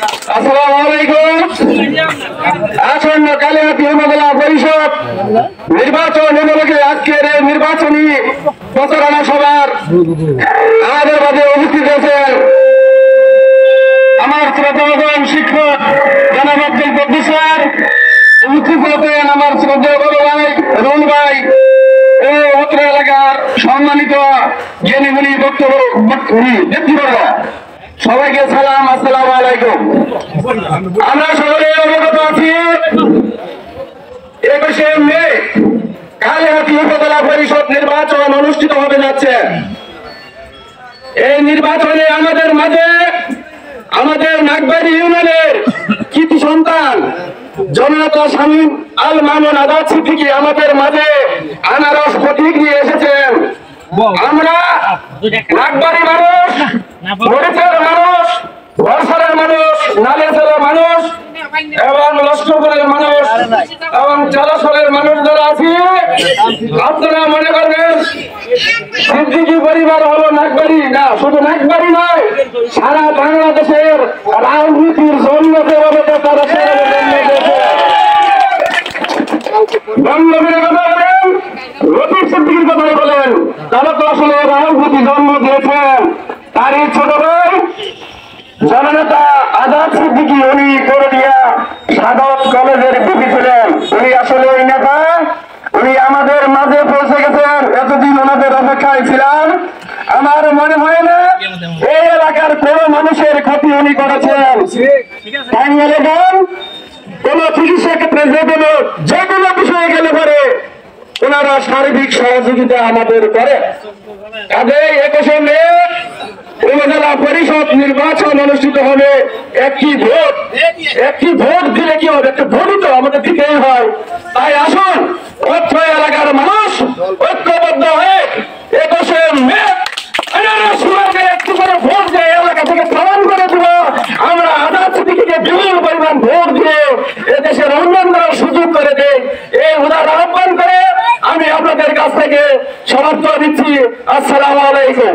আসসালামু আলাইকুম। আসন্ন কালিয়াতি উপজেলা পরিষদ নির্বাচন উপলক্ষে আজকের এই নির্বাচনী প্রচারণা সভার আমাদের মাঝে উপস্থিত হয়েছেন আমার শ্রদ্ধাভাজন শিক্ষক জনাব আব্দুল কদ্দুস স্যার, উপস্থিত হয়েছেন আমার শ্রদ্ধেয় বড় ভাই রুল ভাই ও অত্র এলাকার সম্মানিত জ্ঞানীগুণী ব্যক্তিবর্গ, সবাইকে সালাম, আসসালামু আলাইকুম। আমরা সকলে অবগত আছি 21শে মে কালিহাতী উপজেলা পরিষদ নির্বাচন অনুষ্ঠিত হতে যাচ্ছে। এই নির্বাচনে আমাদের মাঝে আমাদের নাগবাড়ি ইউনিয়নের কৃতি সন্তান জননেতা শামীম আল মামুন আজাদ সিদ্দিকী আমাদের মাঝে আনারস প্রতীক নিয়ে এসেছেন। আমরা নাগবাড়ি মানুষ, মরিচের মানুষ, বর্ষারের মানুষ, নালিয়াছড়ার মানুষ এবং লস্করপুরের মানুষ এবং চালাশলের মানুষ যারা আছি, আপনারা মনে করবেন সিদ্দিকী পরিবার হলো নাগবাড়ি না, শুধু নাগবাড়ি নয়, সারা বাংলাদেশের রাজনীতির জন্ম যেভাবে তারা বঙ্গবীরের কথা বলেন, লতিফ সিদ্দিকীর কথা বলেন, তারা তো আসলে রাজনীতি জন্ম দিয়েছেন। তারই ছোট ভাই জননেতা আজাদ সিদ্দিকী, উনি করদিয়া সাদত কলেজের ভিপি ছিলেন। উনি আসলে ওই নেতা, উনি আমাদের মাঝে পৌঁছে গেছেন। এতদিন ওনাদের অপেক্ষায় ছিলাম। আমার মনে হয় না এই এলাকার কোন মানুষের ক্ষতি উনি করেছেন। কোন চিকিৎসা ক্ষেত্রে যে কোনো বিষয়ে গেলে পরে ওনারা সার্বিক সহযোগিতা আমাদের করে। কাজেই 21শে মে উপজেলা পরিষদ নির্বাচন অনুষ্ঠিত হবে। একটি ভোট দিলে কি হবে? একটা ভোটই তো আমাদের দিতেই হয়। তাই আসুন অত্র এলাকার মানুষ ঐক্যবদ্ধ হয়ে 21শে মে একটু করে ভোট দিয়ে এলাকা থেকে প্রমাণ করে দিব। আমরা আজাদ সিদ্দিকীকে বিপুল পরিমাণ ভোট দিয়ে এদেশের উন্নয়ন করার সুযোগ করে দেই। এই উদার আহ্বান করে আমি আপনাদের কাছ থেকে সমর্থন দিচ্ছি। আসসালামু আলাইকুম।